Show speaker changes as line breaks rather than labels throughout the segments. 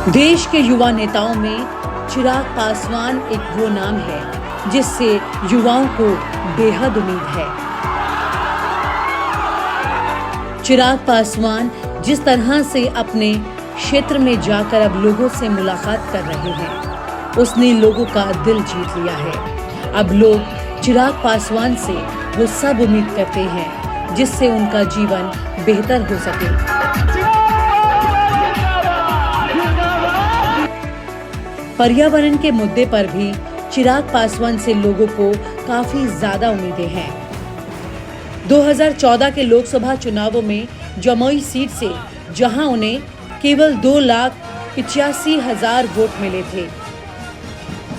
देश के युवा नेताओं में चिराग पासवान एक वो नाम है जिससे युवाओं को बेहद उम्मीद है। चिराग पासवान जिस तरह से अपने क्षेत्र में जाकर अब लोगों से मुलाकात कर रहे हैं, उसने लोगों का दिल जीत लिया है। अब लोग चिराग पासवान से वो सब उम्मीद करते हैं जिससे उनका जीवन बेहतर हो सके। पर्यावरण के मुद्दे पर भी चिराग पासवान से लोगों को काफी ज्यादा उम्मीदें हैं। 2014 के लोकसभा चुनावों में जमुई सीट से जहां उन्हें केवल 2,85,000 वोट मिले थे,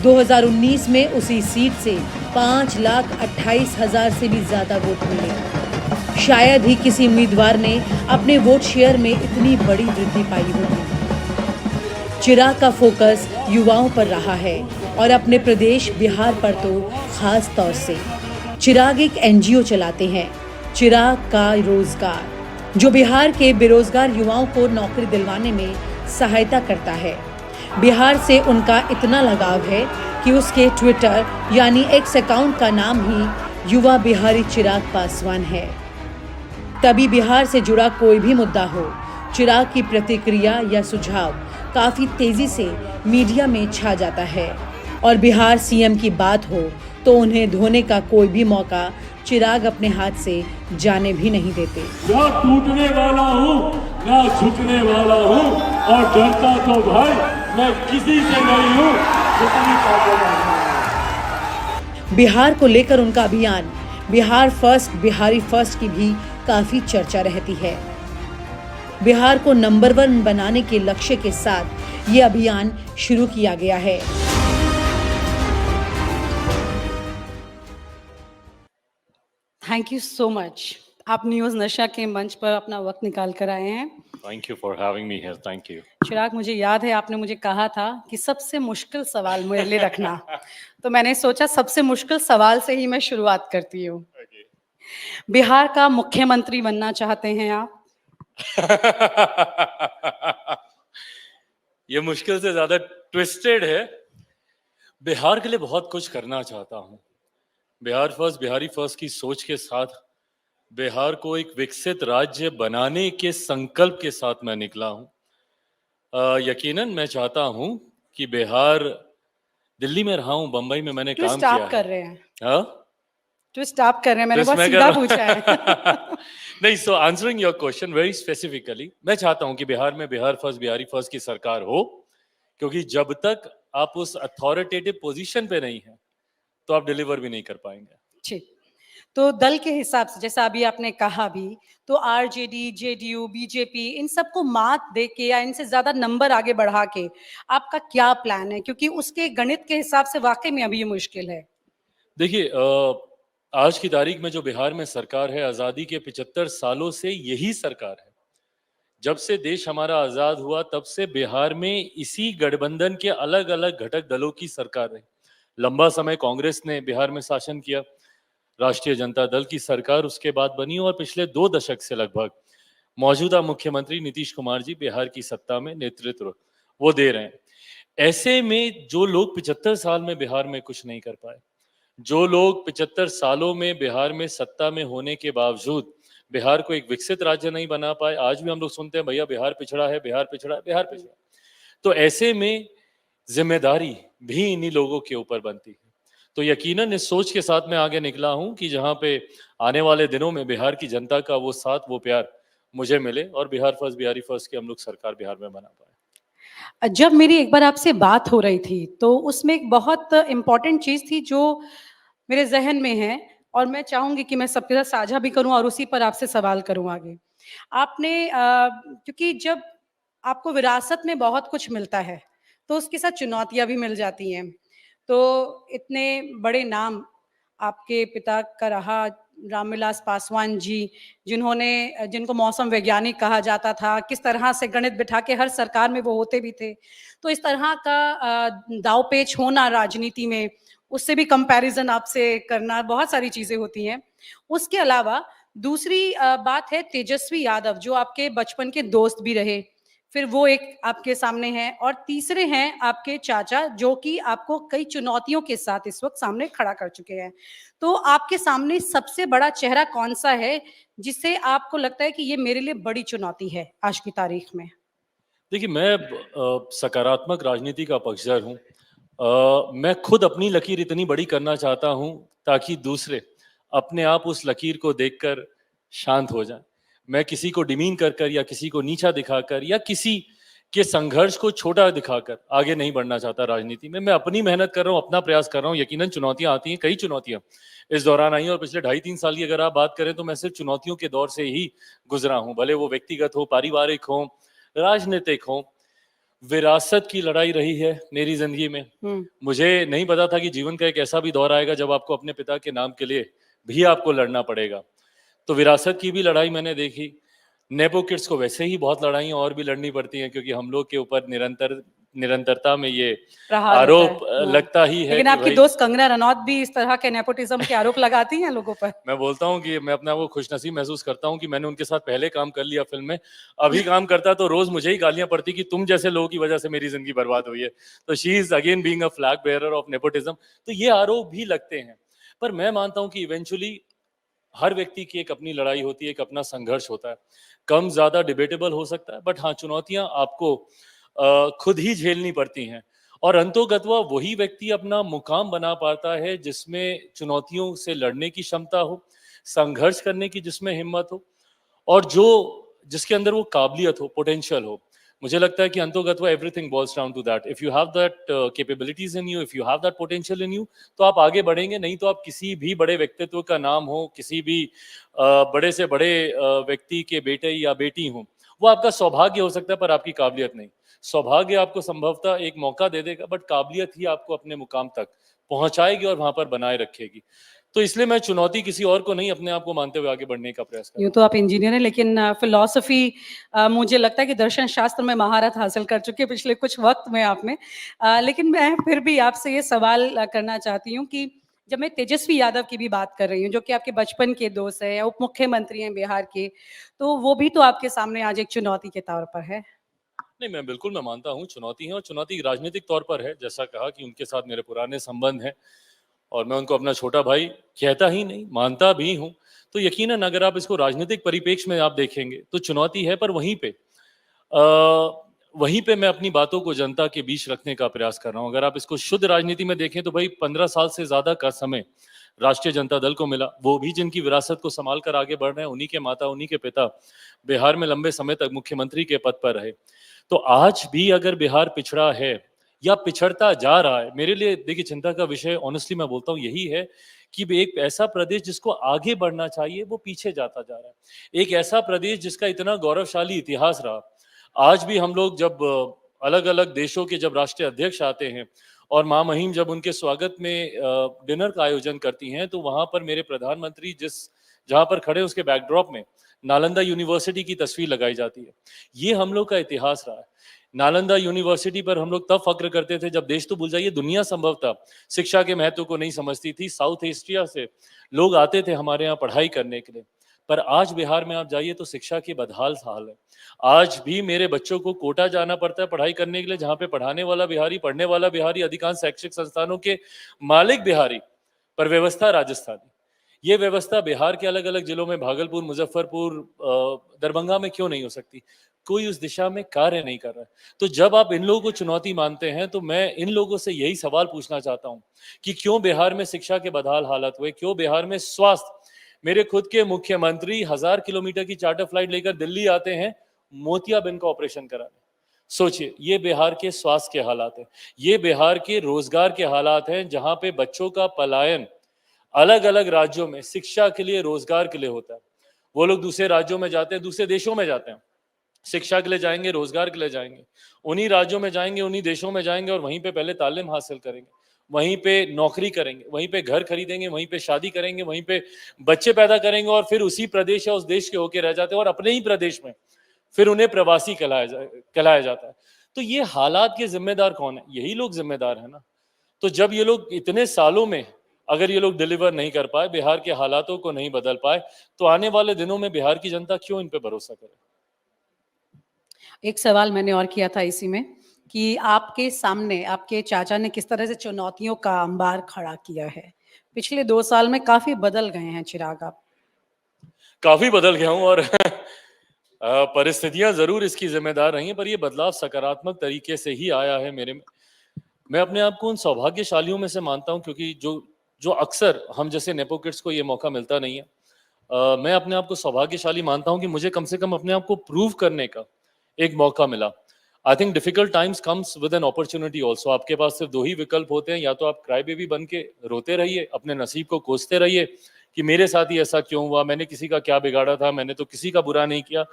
2019 में उसी सीट से 5,28,000 से भी ज्यादा वोट मिले। शायद ही किसी उम्मीदवार ने अपने वोट शेयर में इतनी बड़ी वृद्धि पाई होगी। चिराग का फोकस युवाओं पर रहा है और अपने प्रदेश बिहार पर तो खास तौर से। चिराग एक एनजीओ चलाते हैं, चिराग का रोजगार, जो बिहार के बेरोजगार युवाओं को नौकरी दिलवाने में सहायता करता है। बिहार से उनका इतना लगाव है कि उसके ट्विटर यानी एक्स अकाउंट का नाम ही युवा बिहारी चिराग पासवान है। तभी बिहार से जुड़ा कोई भी मुद्दा हो, चिराग की प्रतिक्रिया या सुझाव काफी तेजी से मीडिया में छा जाता है और बिहार सीएम की बात हो तो उन्हें धोने का कोई भी मौका चिराग अपने हाथ से जाने भी नहीं देते।
ना टूटने वाला हूँ, ना झुकने वाला हूँ और डरता तो भाई मैं किसी से नहीं हूँ।
बिहार को लेकर उनका अभियान बिहार फर्स्ट, बिहारी फर्स्ट की भी काफी चर्चा रहती है। बिहार को नंबर 1 बनाने के लक्ष्य के साथ ये अभियान शुरू किया गया है।
Thank you so much. आप न्यूज़ नशा के मंच पर अपना वक्त निकाल कर आए हैं।
Thank you for having me here. Thank you.
चिराग, मुझे याद है आपने मुझे कहा था कि सबसे मुश्किल सवाल मेरे लिए रखना। तो मैंने सोचा सबसे मुश्किल सवाल से ही मैं शुरुआत करती हूँ। बिहार का मुख्यमंत्री बनना चाहते हैं आप?
ये मुश्किल से ज्यादा ट्विस्टेड है। बिहार के लिए बहुत कुछ करना चाहता हूँ। बिहार फर्स्ट, बिहारी फर्स्ट की सोच के साथ बिहार को एक विकसित राज्य बनाने के संकल्प के साथ मैं निकला हूँ। यकीनन मैं चाहता हूँ कि बिहार, दिल्ली में रहा हूँ, बम्बई में मैंने काम किया है।
कर रहे हैं?
हाँ,
ट्विस्ट आप कर रहे हैं, मैंने बहुत सीधा पूछा है।
नहीं, so answering your question very specifically, मैं चाहता हूं कि बिहार में बिहार फर्स्ट, बिहारी फर्स्ट की सरकार हो, क्योंकि जब तक आप उस अथॉरिटेटिव पोजीशन पे नहीं है तो आप डिलीवर भी नहीं कर पाएंगे।
ठीक, तो दल के हिसाब से जैसा अभी आपने कहा भी, तो आरजेडी, जेडीयू, बीजेपी इन सबको मात दे के या इनसे ज्यादा नंबर आगे बढ़ा के आपका क्या प्लान है? क्योंकि उसके गणित के हिसाब से वाकई में अभी ये मुश्किल है।
देखिए, आज की तारीख में जो बिहार में सरकार है, आज़ादी के 75 सालों से यही सरकार है। जब से देश हमारा आज़ाद हुआ तब से बिहार में इसी गठबंधन के अलग अलग घटक दलों की सरकार रही। लंबा समय कांग्रेस ने बिहार में शासन किया, राष्ट्रीय जनता दल की सरकार उसके बाद बनी और पिछले 2 दशक से लगभग मौजूदा मुख्यमंत्री नीतीश कुमार जी बिहार की सत्ता में नेतृत्व वो दे रहे हैं। ऐसे में जो लोग 75 साल में बिहार में कुछ नहीं कर पाए, जो लोग 75 सालों में बिहार में सत्ता में होने के बावजूद बिहार को एक विकसित राज्य नहीं बना पाए, आज भी हम लोग सुनते हैं भैया बिहार पिछड़ा है, बिहार पिछड़ा है, बिहार पिछड़ा है। तो ऐसे में जिम्मेदारी भी इन्हीं लोगों के ऊपर बनती है। तो यकीनन इस सोच के साथ मैं आगे निकला हूं कि जहां पे आने वाले दिनों में बिहार की जनता का वो साथ, वो प्यार मुझे मिले और बिहार फर्स्ट, बिहारी फर्स्ट की हम लोग सरकार बिहार में बना पाए।
जब मेरी एक बार आपसे बात हो रही थी तो उसमें एक बहुत इम्पोर्टेंट चीज थी जो मेरे जहन में है और मैं चाहूंगी कि मैं सबके साथ साझा भी करूं और उसी पर आपसे सवाल करूं आगे। आपने क्योंकि जब आपको विरासत में बहुत कुछ मिलता है तो उसके साथ चुनौतियां भी मिल जाती हैं। तो इतने बड़े नाम आपके पिता का रहा, रामविलास पासवान जी, जिनको मौसम वैज्ञानिक कहा जाता था, किस तरह से गणित बिठा के हर सरकार में वो होते भी थे। तो इस तरह का दांव-पेच होना राजनीति में, उससे भी कंपैरिजन आपसे करना, बहुत सारी चीजें होती हैं। उसके अलावा दूसरी बात है तेजस्वी यादव, जो आपके बचपन के दोस्त भी रहे, फिर वो एक आपके सामने है, और तीसरे हैं आपके चाचा, जो कि आपको कई चुनौतियों के साथ इस वक्त सामने खड़ा कर चुके हैं। तो आपके सामने सबसे बड़ा चेहरा कौन सा है जिससे आपको लगता है कि ये मेरे लिए बड़ी चुनौती है आज की तारीख में?
देखिए, मैं सकारात्मक राजनीति का पक्षधर हूँ। मैं खुद अपनी लकीर इतनी बड़ी करना चाहता हूँ ताकि दूसरे अपने आप उस लकीर को देखकर शांत हो जाएं। मैं किसी को डिमीन कर कर या किसी को नीचा दिखाकर या किसी के संघर्ष को छोटा दिखाकर आगे नहीं बढ़ना चाहता राजनीति में। मैं अपनी मेहनत कर रहा हूँ, अपना प्रयास कर रहा हूँ। यकीनन चुनौतियां आती हैं, कई चुनौतियां इस दौरान आई हैं, और पिछले 2.5-3 साल की अगर आप बात करें तो मैं सिर्फ चुनौतियों के दौर से ही गुजरा हूँ, भले वो व्यक्तिगत हो, पारिवारिक हो, राजनीतिक हो। विरासत की लड़ाई रही है मेरी जिंदगी में। मुझे नहीं पता था कि जीवन का एक ऐसा भी दौर आएगा जब आपको अपने पिता के नाम के लिए भी आपको लड़ना पड़ेगा। तो विरासत की भी लड़ाई मैंने देखी। नेपो किड्स को वैसे ही बहुत लड़ाइयाँ और भी लड़नी पड़ती हैं, क्योंकि हम लोग के ऊपर निरंतरता में ये
प्रहार होता
आरोप
है। हाँ।
लगता ही है
लेकिन
कि
आपकी
भाई,
दोस्त कंगना रनौत भी इस तरह के नेपोटिज्म के आरोप लगाती हैं लोगों पर।
मैं बोलता हूँ कि मैं अपने आप को खुशनसीब महसूस करता हूँ कि मैंने उनके साथ पहले काम कर लिया फिल्म में। अभी काम करता तो रोज मुझे ही गालियां पड़ती कि तुम जैसे लोगों की वजह से मेरी जिंदगी बर्बाद हुई है। तो she is again being a flag bearer of nepotism. तो ये आरोप भी लगते हैं, पर मैं मानता हूँ कि इवेंचुअली हर व्यक्ति की एक अपनी लड़ाई होती है, एक अपना संघर्ष होता है। कम ज्यादा डिबेटेबल हो सकता है, बट हाँ, चुनौतियां आपको खुद ही झेलनी पड़ती हैं। और अंतोगत्वा वही व्यक्ति अपना मुकाम बना पाता है जिसमें चुनौतियों से लड़ने की क्षमता हो, संघर्ष करने की जिसमें हिम्मत हो, और जो जिसके अंदर वो काबिलियत हो, पोटेंशियल हो। मुझे लगता है कि अंतोगत्वा everything boils down to that. If you have that capabilities in you, if you have that potential in you, तो आप आगे बढ़ेंगे। नहीं तो आप किसी भी बड़े व्यक्तित्व का नाम हो, किसी भी बड़े से बड़े व्यक्ति के बेटे या बेटी हो, वो आपका सौभाग्य हो सकता है पर आपकी काबिलियत नहीं। सौभाग्य आपको संभवतः एक मौका दे देगा, बट काबिलियत ही आपको अपने मुकाम तक पहुंचाएगी और वहां पर बनाए रखेगी। तो इसलिए मैं चुनौती किसी और को नहीं, अपने आप को मानते हुए आगे बढ़ने का प्रयास कर रहा
यूँ
हूँ।
तो आप इंजीनियर हैं, लेकिन फिलॉसफी मुझे लगता है कि दर्शन शास्त्र में महारत हासिल कर चुके हैं पिछले कुछ वक्त में आपने। लेकिन मैं फिर भी आपसे ये सवाल करना चाहती हूँ कि जब मैं तेजस्वी यादव की भी बात कर रही हूँ, जो कि आपके बचपन के दोस्त हैं, उप मुख्यमंत्री हैं बिहार के, तो वो भी तो आपके सामने आज एक चुनौती के तौर पर है।
नहीं, मैं मानता हूँ चुनौती है, और चुनौती राजनीतिक तौर पर है। जैसा कहा कि उनके साथ मेरे पुराने संबंध हैं और मैं उनको अपना छोटा भाई कहता ही नहीं, मानता भी हूँ। तो यकीनन अगर आप इसको राजनीतिक परिप्रेक्ष्य में आप देखेंगे तो चुनौती है, पर वहीं पे मैं अपनी बातों को जनता के बीच रखने का प्रयास कर रहा हूँ। अगर आप इसको शुद्ध राजनीति में देखें तो भाई 15 साल से ज्यादा का समय राष्ट्रीय जनता दल को मिला। वो भी जिनकी विरासत को संभाल कर आगे बढ़ रहे हैं, उन्हीं के माता, उन्हीं के पिता बिहार में लंबे समय तक मुख्यमंत्री के पद पर रहे। तो आज भी अगर बिहार पिछड़ा है या पिछड़ता जा रहा है, मेरे लिए देखिए चिंता का विषय ऑनेस्टली मैं बोलता हूँ यही है कि एक ऐसा प्रदेश जिसको आगे बढ़ना चाहिए वो पीछे जाता जा रहा है। एक ऐसा प्रदेश जिसका इतना गौरवशाली इतिहास रहा, आज भी हम लोग जब अलग अलग देशों के जब राष्ट्रीय अध्यक्ष आते हैं और माँ महिम जब उनके स्वागत में डिनर का आयोजन करती हैं, तो वहां पर मेरे प्रधानमंत्री जहां पर खड़े उसके बैकड्रॉप में नालंदा यूनिवर्सिटी की तस्वीर लगाई जाती है। ये हम लोग का इतिहास रहा है। नालंदा यूनिवर्सिटी पर हम लोग तब फक्र करते थे जब देश तो भूल जाइए, दुनिया संभवतः शिक्षा के महत्व को नहीं समझती थी। साउथ एशिया से लोग आते थे हमारे यहाँ पढ़ाई करने के लिए। पर आज बिहार में आप जाइए तो शिक्षा की बदहाल हाल है। आज भी मेरे बच्चों को कोटा जाना पड़ता है पढ़ाई करने के लिए, जहाँ पे पढ़ाने वाला बिहारी, पढ़ने वाला बिहारी, अधिकांश शैक्षिक संस्थानों के मालिक बिहारी, पर व्यवस्था राजस्थानी। ये व्यवस्था बिहार के अलग अलग जिलों में, भागलपुर, मुजफ्फरपुर, दरभंगा में क्यों नहीं हो सकती? कोई उस दिशा में कार्य नहीं कर रहा है। तो जब आप इन लोगों को चुनौती मानते हैं तो मैं इन लोगों से यही सवाल पूछना चाहता हूं कि क्यों बिहार में शिक्षा के बदहाल हालत हुए, क्यों बिहार में स्वास्थ्य। मेरे खुद के मुख्यमंत्री 1000 किलोमीटर की चार्टर फ्लाइट लेकर दिल्ली आते हैं मोतियाबिंद का ऑपरेशन कराने। सोचिए, ये बिहार के स्वास्थ्य के हालात हैं, ये बिहार के रोजगार के हालात हैं, जहां पे बच्चों का पलायन अलग अलग राज्यों में शिक्षा के लिए, रोजगार के लिए होता है। वो लोग दूसरे राज्यों में जाते हैं, दूसरे देशों में जाते हैं, शिक्षा के लिए जाएंगे, रोजगार के लिए जाएंगे, उन्हीं राज्यों में जाएंगे, उन्हीं देशों में जाएंगे और वहीं पे पहले तालीम हासिल करेंगे, वहीं पे नौकरी करेंगे, वहीं पे घर खरीदेंगे, वहीं पे शादी करेंगे, वहीं पे बच्चे पैदा करेंगे और फिर उसी प्रदेश या उस देश के होके रह जाते हैं और अपने ही प्रदेश में फिर उन्हें प्रवासी कहलाया जाता है। तो ये हालात के जिम्मेदार कौन है? यही लोग जिम्मेदार है ना। तो जब ये लोग इतने सालों में अगर ये लोग डिलीवर नहीं कर पाए, बिहार के हालातों को नहीं बदल पाए, तो आने वाले दिनों में बिहार की जनता क्यों इन पे भरोसा करे?
एक सवाल मैंने और किया था इसी में कि आपके सामने आपके चाचा ने किस तरह से चुनौतियों का अंबार खड़ा किया है। पिछले 2 साल में काफ़ी बदल गए हैं चिराग आप।
काफी बदल गया हूं और परिस्थितियां जरूर इसकी जिम्मेदार रही हैं, पर ये बदलाव सकारात्मक तरीके से ही आया है मेरे में। मैं अपने आप को उन सौभाग्यशालियों में से मानता हूं, क्योंकि जो जो अक्सर हम जैसे नेपो किड्स को ये मौका मिलता नहीं है। मैं अपने आप को सौभाग्यशाली मानता हूं कि मुझे कम से कम अपने आप को प्रूव करने का एक मौका मिला। I think difficult times comes with an opportunity also. आपके पास सिर्फ दो ही विकल्प होते हैं, या तो आप क्राई बेबी बन के रोते रहिए, अपने नसीब को कोसते रहिए कि मेरे साथ ही ऐसा क्यों हुआ, मैंने किसी का क्या बिगाड़ा था, मैंने तो किसी का बुरा नहीं किया,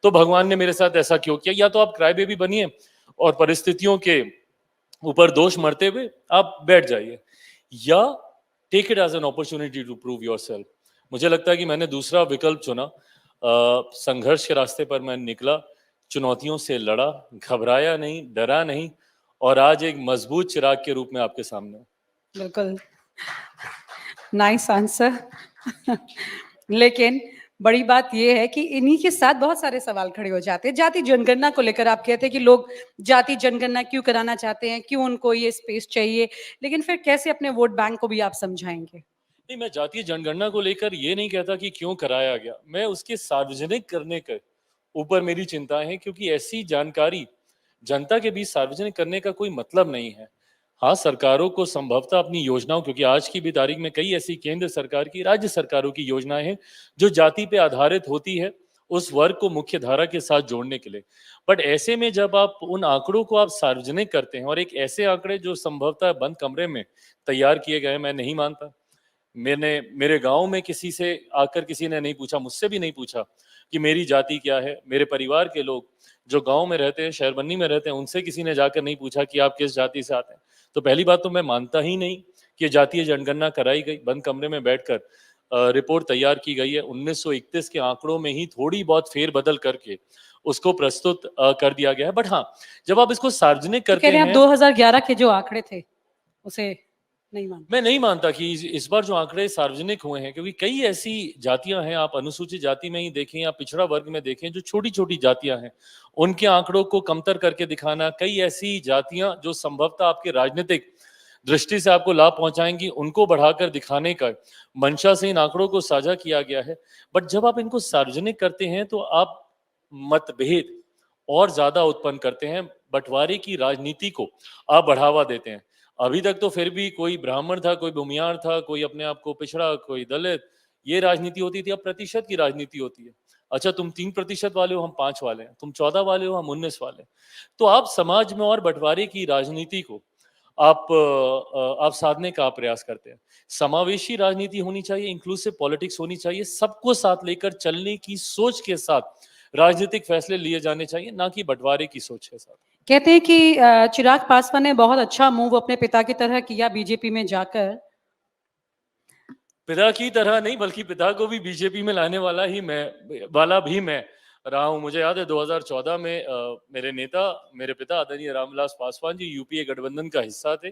तो भगवान ने मेरे साथ ऐसा क्यों किया। या तो आप क्राई बेबी बनिए और परिस्थितियों के ऊपर दोष मरते हुए आप बैठ जाइए, या take it as an opportunity to prove yourself. मुझे लगता है कि मैंने दूसरा विकल्प चुना। संघर्ष के रास्ते पर मैं निकला, चुनौतियों से लड़ा, घबराया नहीं, डरा नहीं, और आज एक मजबूत चिराग के रूप में आपके सामने हूं।
बिल्कुल, नाइस आंसर। लेकिन बड़ी बात ये है कि इन्हीं के साथ बहुत सारे सवाल खड़े हो जाते हैं। जाति जनगणना को लेकर आप कहते हैं कि लोग जाति जनगणना क्यों कराना चाहते हैं, क्यों उनको ये स्पेस चाहिए, लेकिन फिर कैसे अपने वोट बैंक को भी आप समझाएंगे?
नहीं, मैं जातीय जनगणना को लेकर ये नहीं कहता कि क्यों कराया गया, मैं उसके सार्वजनिक करने के ऊपर मेरी चिंताएं हैं, क्योंकि ऐसी जानकारी जनता के बीच सार्वजनिक करने का कोई मतलब नहीं है। हाँ, सरकारों को संभवतः अपनी योजनाओं, क्योंकि आज की भी तारीख में कई ऐसी केंद्र सरकार की, राज्य सरकारों की योजनाएं हैं जो जाति पे आधारित होती है, उस वर्ग को मुख्य धारा के साथ जोड़ने के लिए। बट ऐसे में जब आप उन आंकड़ों को आप सार्वजनिक करते हैं, और एक ऐसे आंकड़े जो संभवतः बंद कमरे में तैयार किए गए, मैं नहीं मानता। मैंने मेरे गांव में किसी से आकर किसी ने नहीं पूछा, मुझसे भी नहीं पूछा कि मेरी जाति क्या है। मेरे परिवार के लोग जो गांव में रहते हैं, शहरबन्नी में रहते हैं, उनसे किसी ने जाकर नहीं पूछा कि आप किस जाति से आते हैं। तो पहली बात तो मैं मानता ही नहीं कि जातीय जनगणना कराई गई, बंद कमरे में बैठकर रिपोर्ट तैयार की गई है। 1931 के आंकड़ों में ही थोड़ी बहुत फेरबदल करके उसको प्रस्तुत कर दिया गया है। बट हाँ, जब आप इसको सार्वजनिक
तो
करते
कह रहे हैं
हैं,
आप 2011 के जो आंकड़े थे उसे नहीं मानते?
मैं नहीं मानता कि इस बार जो आंकड़े सार्वजनिक हुए हैं, क्योंकि कई ऐसी जातियां हैं, आप अनुसूचित जाति में ही देखें या पिछड़ा वर्ग में देखें, जो छोटी छोटी जातियां हैं, उनके आंकड़ों को कमतर करके दिखाना, कई ऐसी जातियां जो संभवतः आपके राजनीतिक दृष्टि से आपको लाभ पहुंचाएंगी, उनको बढ़ाकर दिखाने का मंशा से इन आंकड़ों को साझा किया गया है। बट जब आप इनको सार्वजनिक करते हैं तो आप मतभेद और ज्यादा उत्पन्न करते हैं, बंटवारे की राजनीति को आप बढ़ावा देते हैं। अभी तक तो फिर भी कोई ब्राह्मण था, कोई भूमियार था, कोई अपने आप को पिछड़ा, कोई दलित, ये राजनीति होती थी। अब प्रतिशत की राजनीति होती है। अच्छा, तुम 3% वाले हो, हम 5 वाले हैं, तुम 14 वाले हो, हम 19 वाले हैं। तो आप समाज में और बंटवारे की राजनीति को आप साधने का प्रयास करते हैं। समावेशी राजनीति होनी चाहिए, इंक्लूसिव पॉलिटिक्स होनी चाहिए, सबको साथ लेकर चलने की सोच के साथ राजनीतिक फैसले लिए जाने चाहिए, ना कि बंटवारे की सोच के साथ।
कहते हैं कि चिराग पासवान ने बहुत अच्छा मूव अपने पिता की तरह किया बीजेपी में जाकर।
पिता की तरह नहीं, बल्कि पिता को भी बीजेपी में लाने वाला भी मैं रहा हूं। मुझे याद है 2014 में मेरे नेता, मेरे पिता आदरणीय रामविलास पासवान जी यूपीए गठबंधन का हिस्सा थे,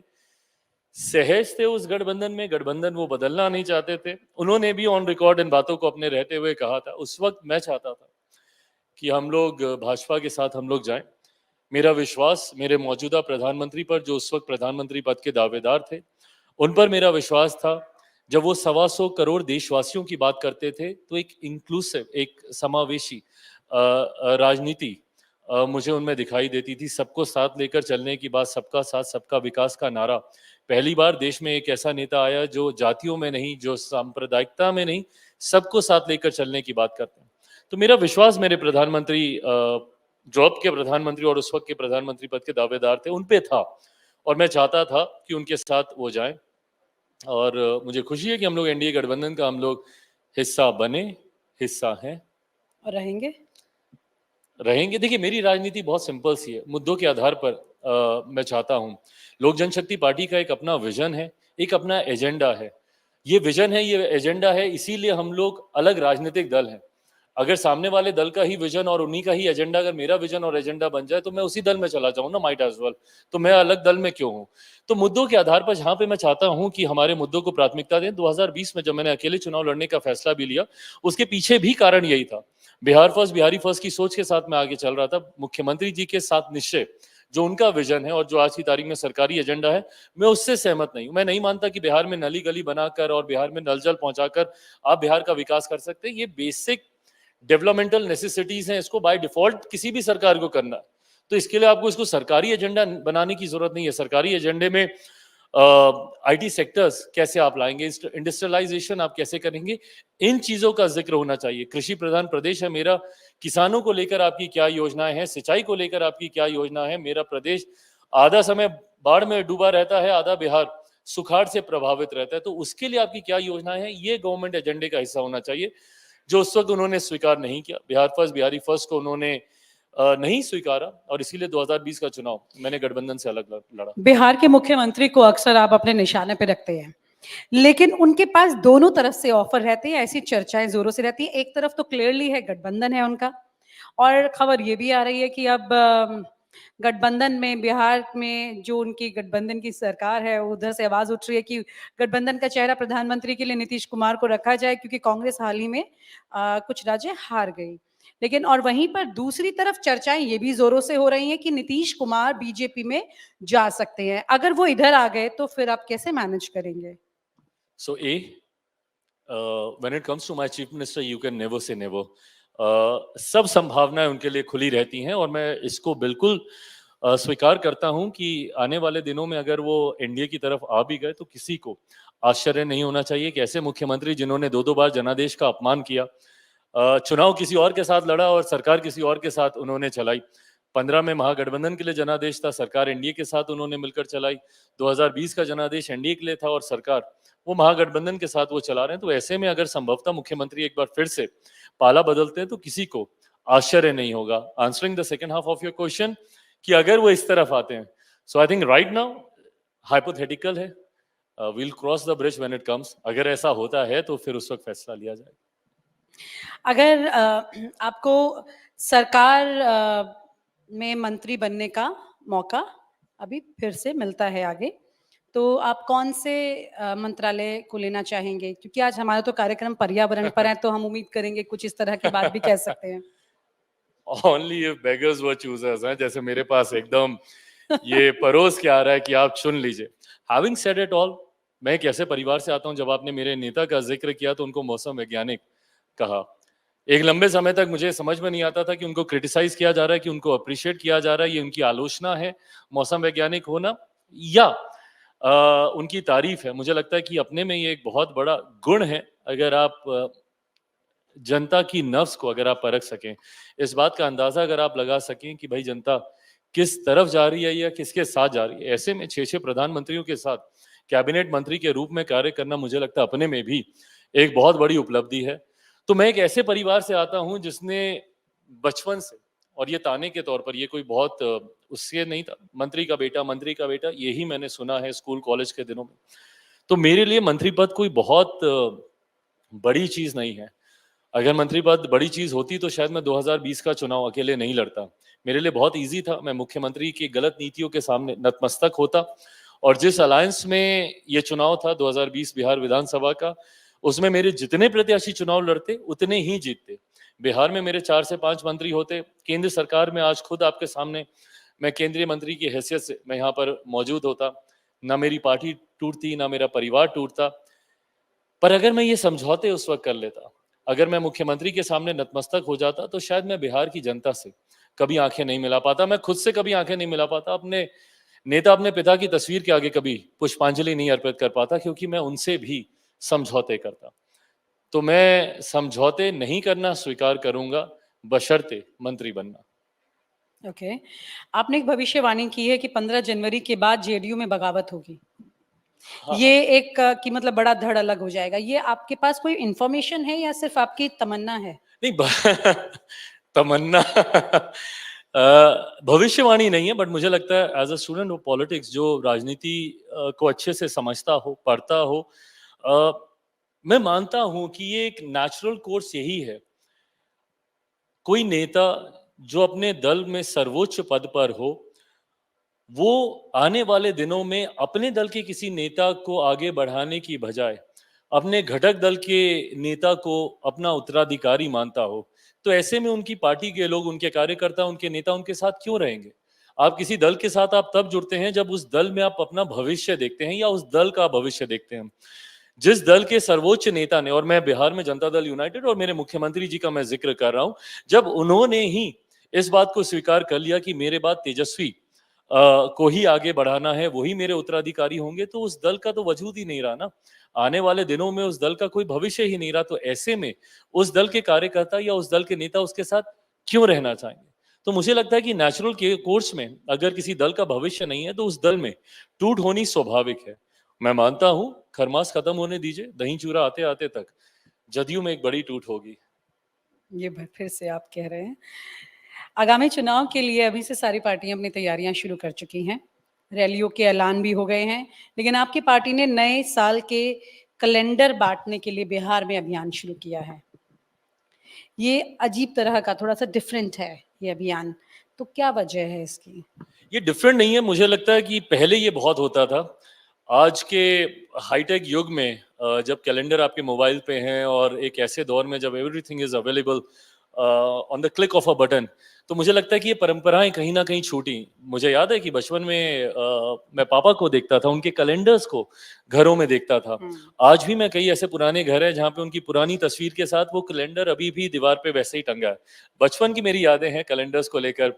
सहज थे उस गठबंधन में, गठबंधन वो बदलना नहीं चाहते थे। उन्होंने भी ऑन रिकॉर्ड इन बातों को अपने रहते हुए कहा था। उस वक्त मैं चाहता था कि हम लोग भाजपा के साथ हम लोग जाएं। मेरा विश्वास मेरे मौजूदा प्रधानमंत्री पर, जो उस वक्त प्रधानमंत्री पद के दावेदार थे, उन पर मेरा विश्वास था। जब वो 125 करोड़ देशवासियों की बात करते थे, तो एक इंक्लूसिव, एक समावेशी राजनीति मुझे उनमें दिखाई देती थी। सबको साथ लेकर चलने की बात, सबका साथ सबका विकास का नारा। पहली बार देश में एक ऐसा नेता आया जो जातियों में नहीं, जो सांप्रदायिकता में नहीं, सबको साथ लेकर चलने की बात करते हैं। तो मेरा विश्वास मेरे प्रधानमंत्री, जो अब के प्रधानमंत्री और उस वक्त के प्रधानमंत्री पद के दावेदार थे, उन पे था, और मैं चाहता था कि उनके साथ वो जाएं। और मुझे खुशी है कि हम लोग एनडीए गठबंधन का हम लोग हिस्सा बने, हिस्सा हैं
और
रहेंगे। देखिए, मेरी राजनीति बहुत सिंपल सी है। मुद्दों के आधार पर मैं चाहता हूँ, लोक जनशक्ति पार्टी का एक अपना विजन है, एक अपना एजेंडा है। ये विजन है, ये एजेंडा है, इसीलिए हम लोग अलग राजनीतिक दल हैं। अगर सामने वाले दल का ही विजन और उन्हीं का ही एजेंडा, अगर मेरा विजन और एजेंडा बन जाए, तो मैं उसी दल में चला जाऊं ना, माइट एज वेल। तो मैं अलग दल में क्यों हूं? तो मुद्दों के आधार पर जहां पे मैं चाहता हूं कि हमारे मुद्दों को प्राथमिकता दें। 2020 में जब मैंने अकेले चुनाव लड़ने का फैसला भी लिया, उसके पीछे भी कारण यही था। बिहार फर्स्ट, बिहारी फर्स्ट की सोच के साथ मैं आगे चल रहा था। मुख्यमंत्री जी के साथ निश्चय जो उनका विजन है और जो आज की तारीख में सरकारी एजेंडा है, मैं उससे सहमत नहीं हूं। मैं नहीं मानता कि बिहार में नली गली बनाकर और बिहार में नल जल पहुंचाकर आप बिहार का विकास कर सकते हैं। ये बेसिक डेवलपमेंटल नेसेसिटीज हैं, इसको बाय डिफॉल्ट किसी भी सरकार को करना है। तो इसके लिए आपको इसको सरकारी एजेंडा बनाने की जरूरत नहीं है। सरकारी एजेंडे में आईटी सेक्टर्स कैसे आप लाएंगे, इंडस्ट्रियलाइजेशन आप कैसे करेंगे, इन चीजों का जिक्र होना चाहिए। कृषि प्रधान प्रदेश है मेरा, किसानों को लेकर आपकी क्या योजनाएं हैं, सिंचाई को लेकर आपकी क्या योजना है। मेरा प्रदेश आधा समय बाढ़ में डूबा रहता है, आधा बिहार सुखाड़ से प्रभावित रहता है। तो उसके लिए आपकी क्या योजनाएं हैं, ये गवर्नमेंट एजेंडे का हिस्सा होना चाहिए, जो उस वक्त उन्होंने स्वीकार नहीं किया। बिहार फर्स्ट, बिहारी फर्स्ट को उन्होंने नहीं स्वीकारा और इसीलिए 2020 का चुनाव मैंने गठबंधन से अलग लड़ा।
बिहार के मुख्यमंत्री को अक्सर आप अपने निशाने पे रखते हैं, लेकिन उनके पास दोनों तरफ से ऑफर रहते हैं, ऐसी चर्चाएं जोरों से रहती है। एक तरफ तो क्लियरली है गठबंधन है उनका, और खबर ये भी आ रही है कि अब गठबंधन में, बिहार में जो उनकी गठबंधन की सरकार है, उधर से आवाज उठ रही है कि गठबंधन का चेहरा प्रधानमंत्री के लिए नीतीश कुमार को रखा जाए, क्योंकि कांग्रेस हाल ही में कुछ राज्य हार गई। लेकिन और वहीं पर दूसरी तरफ चर्चाएं ये भी जोरों से हो रही हैं कि नीतीश कुमार बीजेपी में जा सकते हैं। अगर वो इधर आ गए तो फिर आप कैसे मैनेज करेंगे?
So when it comes to my chief minister, you can never say never. सब संभावनाएं उनके लिए खुली रहती हैं और मैं इसको बिल्कुल स्वीकार करता हूं कि आने वाले दिनों में अगर वो एनडीए की तरफ आ भी गए तो किसी को आश्चर्य नहीं होना चाहिए कि ऐसे मुख्यमंत्री जिन्होंने दो बार जनादेश का अपमान किया, चुनाव किसी और के साथ लड़ा और सरकार किसी और के साथ उन्होंने चलाई। 15 में महागठबंधन के लिए जनादेश था, सरकार एनडीए के साथ उन्होंने मिलकर चलाई। 2020 का जनादेश एनडीए के लिए था और सरकार वो महागठबंधन के साथ वो चला रहे हैं। तो ऐसे में अगर संभवतः मुख्यमंत्री एक बार फिर से पाला बदलते हैं तो किसी को आश्चर्य नहीं होगा। Answering the second half of your question कि अगर वो इस तरफ आते हैं, so I think right now hypothetical है, will cross the bridge when it comes. अगर ऐसा होता है तो फिर उस वक्त फैसला लिया जाएगा।
अगर आपको सरकार में मंत्री बनने का मौका अभी फिर से मिलता है आगे, तो आप कौन से मंत्रालय को लेना चाहेंगे? क्योंकि आज हमारा तो कार्यक्रम पर्यावरण पर है, तो हम उम्मीद करेंगे कुछ इस तरह की बात भी कह सकते हैं।
Only if beggars were choosers हैं, जैसे मेरे पास एकदम ये परोस के आ रहा है कि आप चुन लीजिए। Having said it all, मैं एक ऐसे परिवार से आता हूं, जब आपने मेरे नेता का जिक्र किया तो उनको मौसम वैज्ञानिक कहा। एक लंबे समय तक मुझे समझ में नहीं आता था कि उनको क्रिटिसाइज किया जा रहा है, कि उनको अप्रिशिएट किया जा रहा है, ये उनकी आलोचना है मौसम वैज्ञानिक होना या उनकी तारीफ है। मुझे लगता है कि अपने में ये एक बहुत बड़ा गुण है। अगर आप जनता की नफ्स को अगर आप परख सकें, इस बात का अंदाजा अगर आप लगा सकें कि भाई जनता किस तरफ जा रही है या किसके साथ जा रही है, ऐसे में 6 प्रधानमंत्रियों के साथ कैबिनेट मंत्री के रूप में कार्य करना मुझे लगता है अपने में भी एक बहुत बड़ी उपलब्धि है। तो मैं एक ऐसे परिवार से आता हूं जिसने बचपन से, और ये ताने के तौर पर, ये कोई बहुत उससे नहीं था, मंत्री का बेटा, यही मैंने सुना है स्कूल कॉलेज के दिनों में। तो मेरे लिए मंत्री पद कोई बहुत बड़ी चीज नहीं है। अगर मंत्री पद बड़ी चीज होती तो शायद मैं 2020 का चुनाव अकेले नहीं लड़ता। मेरे लिए बहुत इजी था, मैं मुख्यमंत्री की गलत नीतियों के सामने नतमस्तक होता और जिस अलायंस में ये चुनाव था 2020 बिहार विधानसभा का, उसमें मेरे जितने प्रत्याशी चुनाव लड़ते उतने ही जीतते। बिहार में मेरे 4 से 5 मंत्री होते, केंद्र सरकार में आज खुद आपके सामने मैं केंद्रीय मंत्री की हैसियत से मैं यहाँ पर मौजूद होता। ना मेरी पार्टी टूटती, ना मेरा परिवार टूटता। पर अगर मैं ये समझौते उस वक्त कर लेता, अगर मैं मुख्यमंत्री के सामने नतमस्तक हो जाता, तो शायद मैं बिहार की जनता से कभी आंखें नहीं मिला पाता, मैं खुद से कभी आंखें नहीं मिला पाता, अपने नेता, अपने पिता की तस्वीर के आगे कभी पुष्पांजलि नहीं अर्पित कर पाता, क्योंकि मैं उनसे भी समझौते करता। तो मैं समझौते नहीं करना स्वीकार करूंगा, बशर्ते मंत्री बनना।
ओके, आपने एक भविष्यवाणी की है कि 15 जनवरी के बाद जेडीयू में बगावत होगी।
हाँ,
ये एक कि मतलब बड़ा धड़ अलग हो जाएगा। ये आपके पास कोई इंफॉर्मेशन है या सिर्फ आपकी तमन्ना है?
नहीं तमन्ना भविष्यवाणी नहीं है, बट मुझे लगता है as a student of politics, जो राजनीति को अच्छे से समझता हो, पढ़ता हो, मैं मानता हूं कि ये एक नेचुरल कोर्स यही है। कोई नेता जो अपने दल में सर्वोच्च पद पर हो, वो आने वाले दिनों में अपने दल के किसी नेता को आगे बढ़ाने की बजाय अपने घटक दल के नेता को अपना उत्तराधिकारी मानता हो, तो ऐसे में उनकी पार्टी के लोग, उनके कार्यकर्ता, उनके नेता उनके साथ क्यों रहेंगे? आप किसी दल के साथ आप तब जुड़ते हैं जब उस दल में आप अपना भविष्य देखते हैं या उस दल का भविष्य देखते हैं। जिस दल के सर्वोच्च नेता ने, और मैं बिहार में जनता दल यूनाइटेड और मेरे मुख्यमंत्री जी का मैं जिक्र कर रहा हूं, जब उन्होंने ही इस बात को स्वीकार कर लिया कि मेरे बाद तेजस्वी को ही आगे बढ़ाना है, वही मेरे उत्तराधिकारी होंगे, तो उस दल का तो वजूद ही नहीं रहा ना। आने वाले दिनों में उस दल का कोई भविष्य ही नहीं रहा। तो ऐसे में उस दल के कार्यकर्ता या उस दल के नेता उसके साथ क्यों रहना चाहेंगे? तो मुझे लगता है कि नेचुरल के कोर्स में अगर किसी दल का भविष्य नहीं है तो उस दल में टूट होनी स्वाभाविक है। मैं मानता हूं, खरमास खत्म होने दीजिए, दही चूरा आते आते तक जदयू में एक बड़ी टूट होगी।
ये फिर से आप कह रहे हैं। आगामी चुनाव के लिए अभी से सारी पार्टियां अपनी तैयारियां शुरू कर चुकी हैं, रैलियों के ऐलान भी हो गए हैं, लेकिन आपकी पार्टी ने नए साल के कैलेंडर बांटने के लिए बिहार में अभियान शुरू किया है। ये अजीब तरह का, थोड़ा सा डिफरेंट है ये अभियान, तो क्या वजह है इसकी?
ये डिफरेंट नहीं है, मुझे लगता है कि पहले ये बहुत होता था। आज के हाईटेक युग में जब कैलेंडर आपके मोबाइल पे हैं और एक ऐसे दौर में जब everything is available on the click of a button, तो मुझे लगता है कि ये परंपराएं कहीं ना कहीं छूटी। मुझे याद है कि बचपन में मैं पापा को देखता था, उनके कैलेंडर्स को घरों में देखता था। आज भी मैं कई ऐसे पुराने घर है जहाँ पे उनकी पुरानी तस्वीर के साथ वो कैलेंडर अभी भी दीवार पे वैसे ही टंगा है। बचपन की मेरी यादें हैं कैलेंडर्स को लेकर,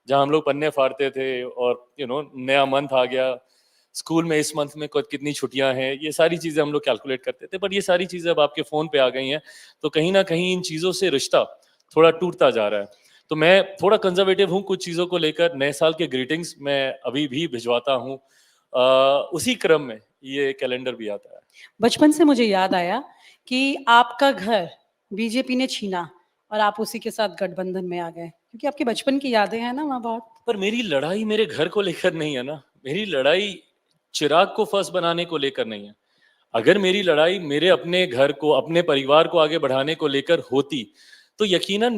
जहाँ हम लोग पन्ने फाड़ते थे और नया मंथ आ गया, स्कूल में इस मंथ में कितनी छुट्टियां हैं, ये सारी चीजें हम लोग कैलकुलेट करते थे। पर ये सारी चीजें अब आपके फोन पे आ गई हैं, तो कहीं ना कहीं इन चीजों से रिश्ता थोड़ा टूटता जा रहा है। तो मैं थोड़ा कंजर्वेटिव हूँ कुछ चीजों को लेकर। नए साल के ग्रीटिंग्स मैं अभी भी भिजवाता हूँ। उसी क्रम में ये कैलेंडर भी आता है।
बचपन से मुझे याद आया कि आपका घर बीजेपी ने छीना और आप उसी के साथ गठबंधन में आ गए, क्योंकि आपकी बचपन की यादें हैं ना वहाँ बहुत।
पर मेरी लड़ाई मेरे घर को लेकर नहीं है ना, मेरी लड़ाई चिराग को फर्स्ट बनाने को लेकर नहीं है। अगर मेरी लड़ाई मेरे अपने घर को, अपने परिवार को आगे बढ़ाने को लेकर होती, तो यकीनन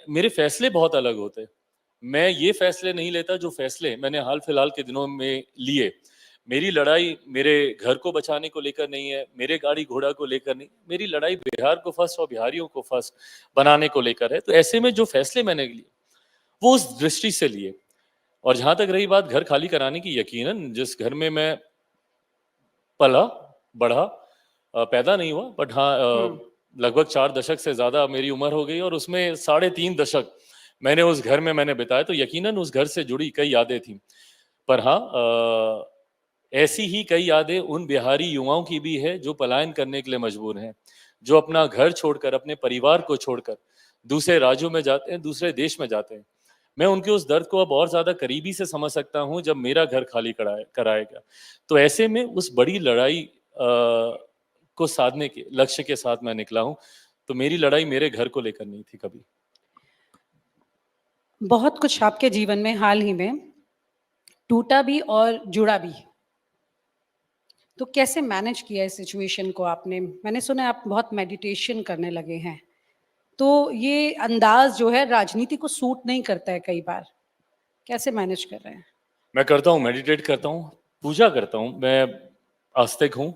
मेरे फैसले बहुत अलग होते। मैं ये फैसले नहीं लेता जो फैसले मैंने हाल फिलहाल के दिनों में लिए। मेरी लड़ाई मेरे घर को बचाने को लेकर नहीं है, मेरे गाड़ी घोड़ा को लेकर नहीं, मेरी लड़ाई बिहार को फर्स्ट और बिहारियों को फर्स्ट बनाने को लेकर है। तो ऐसे में जो फैसले मैंने लिए वो उस दृष्टि से लिए। और जहां तक रही बात घर खाली कराने की, यकीनन जिस घर में मैं पला बढ़ा, पैदा नहीं हुआ, बट हाँ लगभग 4 दशक से ज्यादा मेरी उम्र हो गई और उसमें 3.5 दशक मैंने उस घर में मैंने बिताया, तो यकीनन उस घर से जुड़ी कई यादें थी। पर हाँ, ऐसी ही कई यादें उन बिहारी युवाओं की भी है जो पलायन करने के लिए मजबूर हैं, जो अपना घर छोड़कर, अपने परिवार को छोड़कर दूसरे राज्यों में जाते हैं, दूसरे देश में जाते हैं। मैं उनके उस दर्द को अब और ज्यादा करीबी से समझ सकता हूं जब मेरा घर खाली कराएगा। तो ऐसे में उस बड़ी लड़ाई को साधने के लक्ष्य के साथ मैं निकला हूं। तो मेरी लड़ाई मेरे घर को लेकर नहीं थी कभी।
बहुत कुछ आपके जीवन में हाल ही में टूटा भी और जुड़ा भी, तो कैसे मैनेज किया इस सिचुएशन को आपने? मैंने सुना है आप बहुत मेडिटेशन करने लगे हैं, तो ये अंदाज जो है राजनीति को सूट नहीं करता है कई बार, कैसे मैनेज कर रहे हैं?
मैं करता हूँ, मेडिटेट करता हूँ, पूजा करता हूँ। मैं आस्तिक हूँ,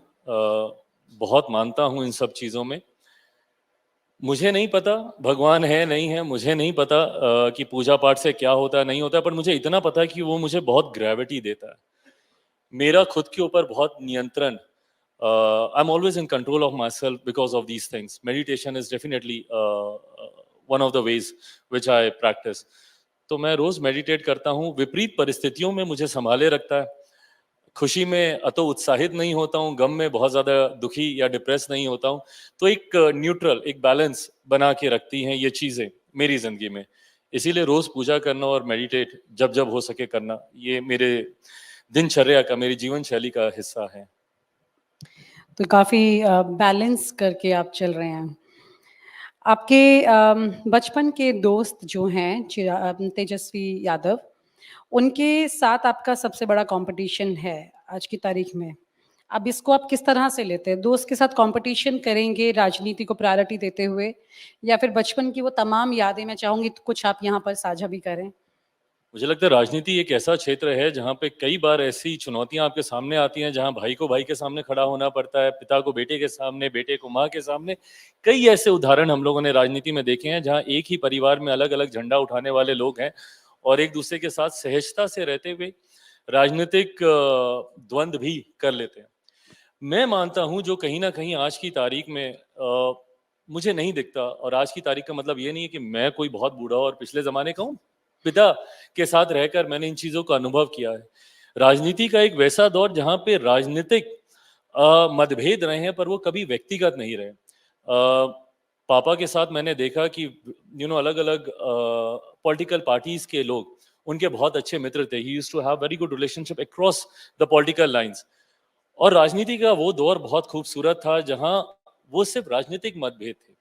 बहुत मानता हूँ इन सब चीज़ों में। मुझे नहीं पता भगवान है नहीं है, मुझे नहीं पता कि पूजा पाठ से क्या होता है नहीं होता है, पर मुझे इतना पता है कि वो मुझे बहुत ग्रेविटी देता है, मेरा खुद के ऊपर बहुत नियंत्रण। I am always in control of my self because of these things. Meditation is definitely one of the ways which I practice. तो मैं रोज मेडिटेट करता हूँ, विपरीत परिस्थितियों में मुझे संभाले रखता है। खुशी में अतो उत्साहित नहीं होता हूँ, गम में बहुत ज्यादा दुखी या डिप्रेस नहीं होता हूँ। तो एक न्यूट्रल, एक बैलेंस बना के रखती हैं ये चीजें मेरी जिंदगी में। इसीलिए रोज पूजा करना और मेडिटेट जब जब हो सके करना, ये मेरे दिनचर्या का, मेरी जीवन शैली का हिस्सा है।
तो काफी बैलेंस करके आप चल रहे हैं। आपके बचपन के दोस्त जो हैं तेजस्वी यादव, उनके साथ आपका सबसे बड़ा कंपटीशन है आज की तारीख में। अब इसको आप किस तरह से लेते हैं? दोस्त के साथ कंपटीशन करेंगे राजनीति को प्रायोरिटी देते हुए, या फिर बचपन की वो तमाम यादें, मैं चाहूंगी तो कुछ आप यहाँ पर साझा भी करें।
मुझे लगता है राजनीति एक ऐसा क्षेत्र है जहाँ पे कई बार ऐसी चुनौतियां आपके सामने आती हैं जहाँ भाई को भाई के सामने खड़ा होना पड़ता है, पिता को बेटे के सामने, बेटे को माँ के सामने। कई ऐसे उदाहरण हम लोगों ने राजनीति में देखे हैं जहाँ एक ही परिवार में अलग अलग झंडा उठाने वाले लोग हैं और एक दूसरे के साथ सहजता से रहते हुए राजनीतिक द्वंद्व भी कर लेते हैं। मैं मानता हूं जो कहीं ना कहीं आज की तारीख में मुझे नहीं दिखता, और आज की तारीख का मतलब ये नहीं है कि मैं कोई बहुत बूढ़ा और पिछले जमाने का हूं। पिता के साथ रहकर मैंने इन चीजों का अनुभव किया है। राजनीति का एक वैसा दौर जहां पे राजनीतिक मतभेद रहे हैं पर वो कभी व्यक्तिगत नहीं रहे। पापा के साथ मैंने देखा कि अलग अलग पॉलिटिकल पार्टीज के लोग उनके बहुत अच्छे मित्र थे। He used to have very good relationship across the political lines. और राजनीति का वो दौर बहुत खूबसूरत था जहां वो सिर्फ राजनीतिक मतभेद थे,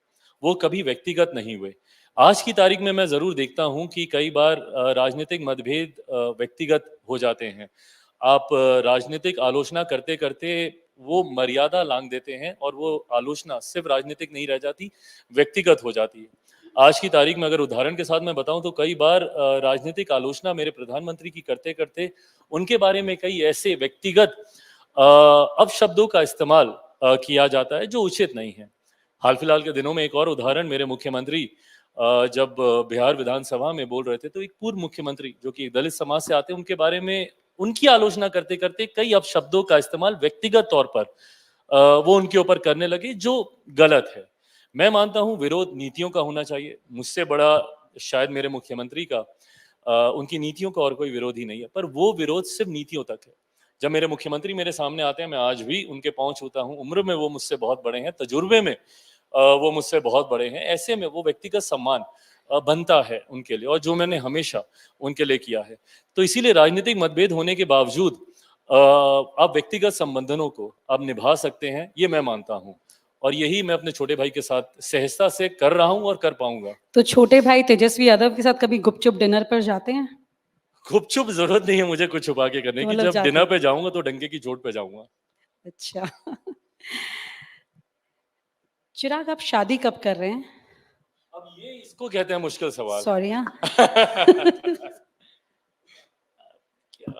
वो कभी व्यक्तिगत नहीं हुए। आज की तारीख में मैं जरूर देखता हूं कि कई बार राजनीतिक मतभेद व्यक्तिगत हो जाते हैं। आप राजनीतिक आलोचना करते करते वो मर्यादा लांघ देते हैं और वो आलोचना सिर्फ राजनीतिक नहीं रह जाती, व्यक्तिगत हो जाती है। आज की तारीख में अगर उदाहरण के साथ मैं बताऊं तो कई बार राजनीतिक आलोचना मेरे प्रधानमंत्री की करते करते उनके बारे में कई ऐसे व्यक्तिगत अपशब्दों का इस्तेमाल किया जाता है जो उचित नहीं है। हाल फिलहाल के दिनों में एक और उदाहरण, मेरे मुख्यमंत्री जब बिहार विधानसभा में बोल रहे थे तो एक पूर्व मुख्यमंत्री जो कि दलित समाज से आते हैं उनके बारे में उनकी आलोचना करते करते कई अपशब्दों का इस्तेमाल व्यक्तिगत तौर पर वो उनके ऊपर करने लगे, जो गलत है। मैं मानता हूं विरोध नीतियों का होना चाहिए। मुझसे बड़ा शायद मेरे मुख्यमंत्री का उनकी नीतियों का और कोई विरोध ही नहीं है, पर वो विरोध सिर्फ नीतियों तक है। जब मेरे मुख्यमंत्री मेरे सामने आते हैं मैं आज भी उनके पांव छूता हूं। उम्र में वो मुझसे बहुत बड़े हैं, तजुर्बे में वो मुझसे बहुत बड़े हैं। ऐसे में वो व्यक्तिगत सम्मान बनता है उनके लिए, और जो मैंने हमेशा उनके लिए किया है। तो इसीलिए राजनीतिक मतभेद होने के बावजूद आप व्यक्तिगत संबंधों को आप निभा सकते हैं, ये मैं मानता हूं। और यही मैं अपने छोटे भाई के साथ सहजता से कर रहा हूं और कर पाऊंगा।
तो छोटे भाई तेजस्वी यादव के साथ कभी गुपचुप डिनर पर जाते हैं?
गुपचुप जरूरत नहीं है मुझे कुछ छुपा के करने
तो
की।
मतलब
जब
जाते
डिनर
हैं।
पे जाऊंगा तो डंके की चोट पे जाऊंगा।
अच्छा। चिराग, आप शादी कब कर रहे हैं?
अब ये इसको कहते हैं मुश्किल सवाल।
सॉरी हाँ।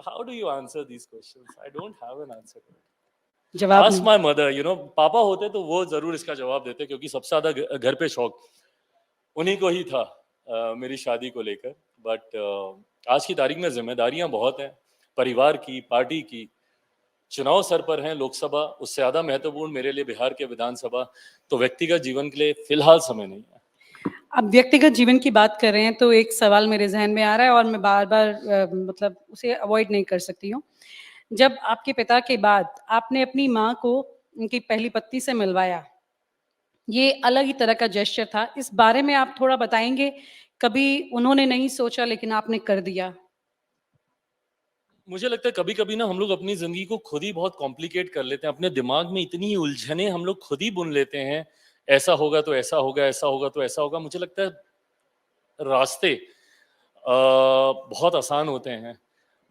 How do you answer these questions? I don't have an answer to it.
जवाब
Ask
नहीं।
my mother, पापा होते तो वो जरूर इसका जवाब देते, क्योंकि सबसे ज्यादा घर पे शौक उन्हीं को ही था मेरी शादी को लेकर। बट आज की तारीख में जिम्मेदारियां बहुत हैं, परिवार की, पार्टी की, चुनाव सर पर हैं, लोकसभा, उससे ज्यादा महत्वपूर्ण मेरे लिए बिहार के विधानसभा। तो व्यक्तिगत जीवन के लिए फिलहाल समय नहीं है।
अब व्यक्तिगत जीवन की बात कर रहे हैं तो एक सवाल मेरे जहन में आ रहा है और मैं बार बार मतलब उसे अवॉइड नहीं कर सकती हूँ। जब आपके पिता के बाद आपने अपनी माँ को उनकी पहली पत्नी से मिलवाया, ये अलग ही तरह का जेस्चर था। इस बारे में आप थोड़ा बताएंगे? कभी उन्होंने नहीं सोचा लेकिन आपने कर दिया।
मुझे लगता है कभी कभी ना हम लोग अपनी जिंदगी को खुद ही बहुत कॉम्प्लिकेट कर लेते हैं। अपने दिमाग में इतनी उलझने हम लोग खुद ही बुन लेते हैं, ऐसा होगा तो ऐसा होगा, ऐसा होगा तो ऐसा होगा। मुझे लगता है रास्ते बहुत आसान होते हैं,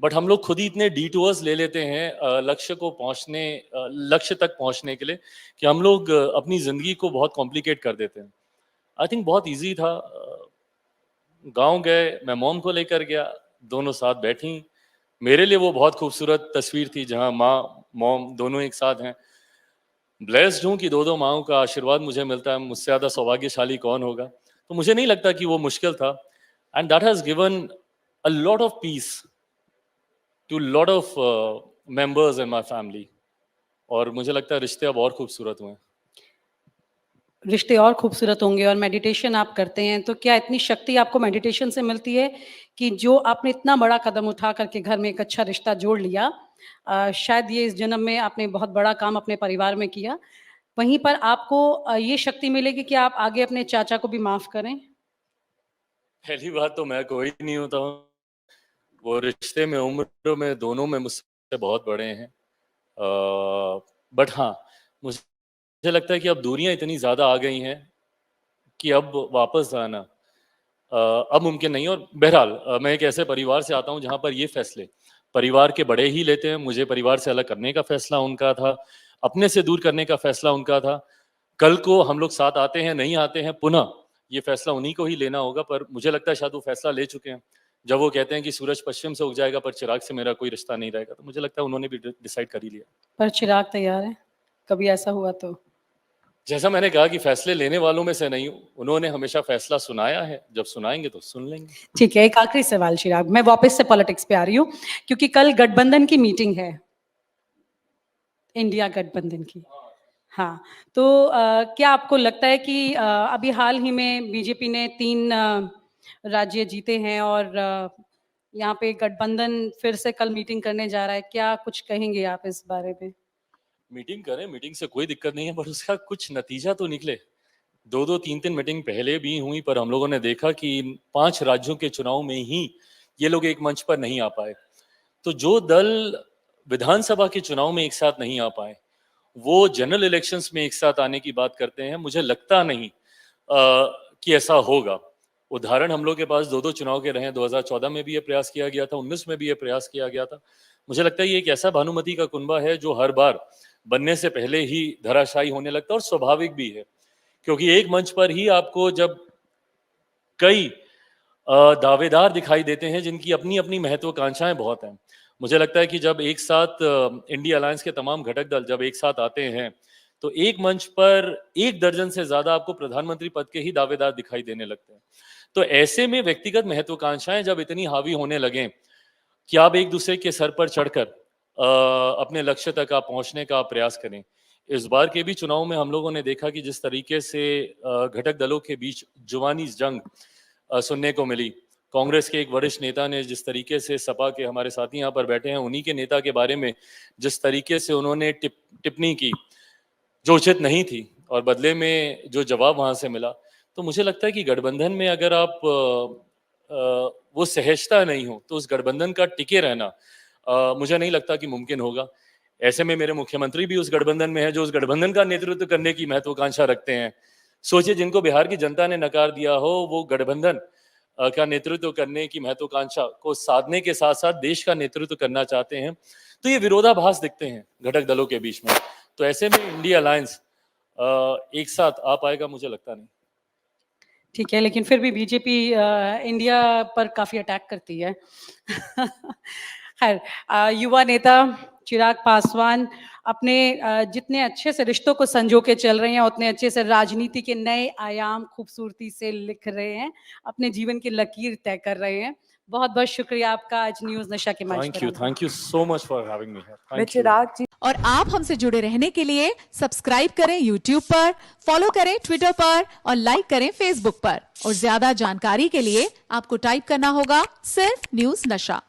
बट हम लोग खुद ही इतने डिटूअर्स ले लेते हैं लक्ष्य तक पहुंचने के लिए, कि हम लोग अपनी जिंदगी को बहुत कॉम्प्लिकेट कर देते हैं। आई थिंक बहुत इजी था। गांव गए, मैं मॉम को लेकर गया, दोनों साथ बैठी। मेरे लिए वो बहुत खूबसूरत तस्वीर थी जहां माँ मॉम दोनों एक साथ हैं। ब्लेस्ड हूं कि दो माओं का आशीर्वाद मुझे मिलता है। मुझसे ज्यादा सौभाग्यशाली कौन होगा। तो मुझे नहीं लगता कि वो मुश्किल था, and that has given a lot of peace to lot of members in my family. और मुझे लगता है रिश्ते अब और खूबसूरत हुए हैं।
रिश्ते और खूबसूरत होंगे। और मेडिटेशन आप करते हैं तो क्या इतनी शक्ति आपको मेडिटेशन से मिलती है कि जो आपने इतना बड़ा कदम उठा करके घर में एक अच्छा रिश्ता जोड़ लिया, शायद ये इस जन्म में आपने बहुत बड़ा काम अपने परिवार में किया, वहीं पर आपको ये शक्ति मिलेगी कि आप आगे अपने चाचा को भी माफ करें?
पहली बात तो मैं कोई नहीं होता हूँ, वो रिश्ते में उम्र में दोनों में मुझसे बहुत बड़े हैं। बट हाँ, मुझे लगता है कि अब दूरियां इतनी ज्यादा आ गई हैं कि अब वापस जाना अब मुमकिन नहीं। और बहरहाल मैं एक ऐसे परिवार से आता हूं जहां पर ये फैसले परिवार के बड़े ही लेते हैं। मुझे परिवार से अलग करने का फैसला उनका था, अपने से दूर करने का फैसला उनका था। कल को हम लोग साथ आते हैं नहीं आते हैं, पुनः ये फैसला उन्हीं को ही लेना होगा, पर मुझे लगता है शायद वो फैसला ले चुके हैं। जब वो कहते हैं कि सूरज पश्चिम से उग जाएगा पर चिराग से मेरा कोई रिश्ता नहीं रहेगा, तो मुझे लगता है उन्होंने भी डिसाइड कर ही लिया।
पर चिराग तैयार है, कभी ऐसा हुआ तो?
जैसा मैंने कहा कि फैसले लेने वालों में से नहीं हूं, उन्होंने हमेशा फैसला सुनाया है, जब सुनाएंगे तो सुन लेंगे।
ठीक है, एक आखिरी सवाल चिराग, मैं वापस से पॉलिटिक्स पे आ रही हूँ, क्योंकि कल गठबंधन की मीटिंग है, इंडिया गठबंधन की। हाँ, तो क्या आपको लगता है कि अभी हाल ही में बीजेपी ने 3 राज्य जीते हैं और यहाँ पे गठबंधन फिर से कल मीटिंग करने जा रहा है, क्या कुछ कहेंगे आप इस बारे में?
मीटिंग करें, मीटिंग से कोई दिक्कत नहीं है, पर उसका कुछ नतीजा तो निकले। 2-2, 3-3 मीटिंग पहले भी हुई, पर हम लोगों ने देखा कि इन 5 राज्यों के चुनाव में ही ये लोग एक मंच पर नहीं आ पाए। तो जो दल विधानसभा के चुनाव में एक साथ नहीं आ पाए, वो जनरल इलेक्शंस में एक साथ आने की बात करते हैं। मुझे लगता नहीं कि ऐसा होगा। उदाहरण हम लोग के पास 2-2 चुनाव के रहे हैं, 2014 में भी ये प्रयास किया गया था, 19 में भी ये प्रयास किया गया था। मुझे लगता है ये एक ऐसा भानुमति का कुनबा है जो हर बार बनने से पहले ही धराशायी होने लगता है, और स्वाभाविक भी है, क्योंकि एक मंच पर ही आपको जब कई दावेदार दिखाई देते हैं जिनकी अपनी अपनी महत्वाकांक्षाएं बहुत हैं। मुझे लगता है कि जब एक साथ इंडिया अलायंस के तमाम घटक दल जब एक साथ आते हैं, तो एक मंच पर 1 दर्जन से ज्यादा आपको प्रधानमंत्री पद के ही दावेदार दिखाई देने लगते हैं। तो ऐसे में व्यक्तिगत महत्वाकांक्षाएं जब इतनी हावी होने लगें कि आप एक दूसरे के सर पर चढ़कर अपने लक्ष्य तक आप पहुंचने का प्रयास करें। इस बार के भी चुनाव में हम लोगों ने देखा कि जिस तरीके से घटक दलों के बीच जुबानी जंग सुनने को मिली। कांग्रेस के एक वरिष्ठ नेता ने जिस तरीके से, सपा के हमारे साथी यहाँ पर बैठे हैं, उन्हीं के नेता के बारे में जिस तरीके से उन्होंने टिप्पणी की जो उचित नहीं थी, और बदले में जो जवाब वहां से मिला, तो मुझे लगता है कि गठबंधन में अगर आप वो सहजता नहीं हो तो उस गठबंधन का टिके रहना मुझे नहीं लगता कि मुमकिन होगा। ऐसे में मेरे मुख्यमंत्री भी उस गठबंधन में है जो उस गठबंधन का नेतृत्व करने की महत्वाकांक्षा रखते हैं। सोचिए, जिनको बिहार की जनता ने नकार दिया हो, वो गठबंधन का नेतृत्व करने की महत्वाकांक्षा को साधने के साथ साथ देश का नेतृत्व करना चाहते हैं। तो ये विरोधाभास दिखते हैं घटक दलों के बीच में। तो ऐसे में इंडिया अलायंस एक साथ आ पाएगा, मुझे लगता नहीं।
ठीक है, लेकिन फिर भी बीजेपी इंडिया पर काफी अटैक करती है। खैर, युवा नेता चिराग पासवान अपने जितने अच्छे से रिश्तों को संजो के चल रहे हैं, उतने अच्छे से राजनीति के नए आयाम खूबसूरती से लिख रहे हैं, अपने जीवन की लकीर तय कर रहे हैं। बहुत बहुत शुक्रिया आपका आज न्यूज़ नशा के मंच पर।
Thank you so much for having me here.
मैं चिराग जी।
और आप हमसे जुड़े रहने के लिए सब्सक्राइब करें YouTube पर, फॉलो करें Twitter पर और लाइक करें Facebook पर। और ज्यादा जानकारी के लिए आपको टाइप करना होगा सिर्फ न्यूज़ नशा।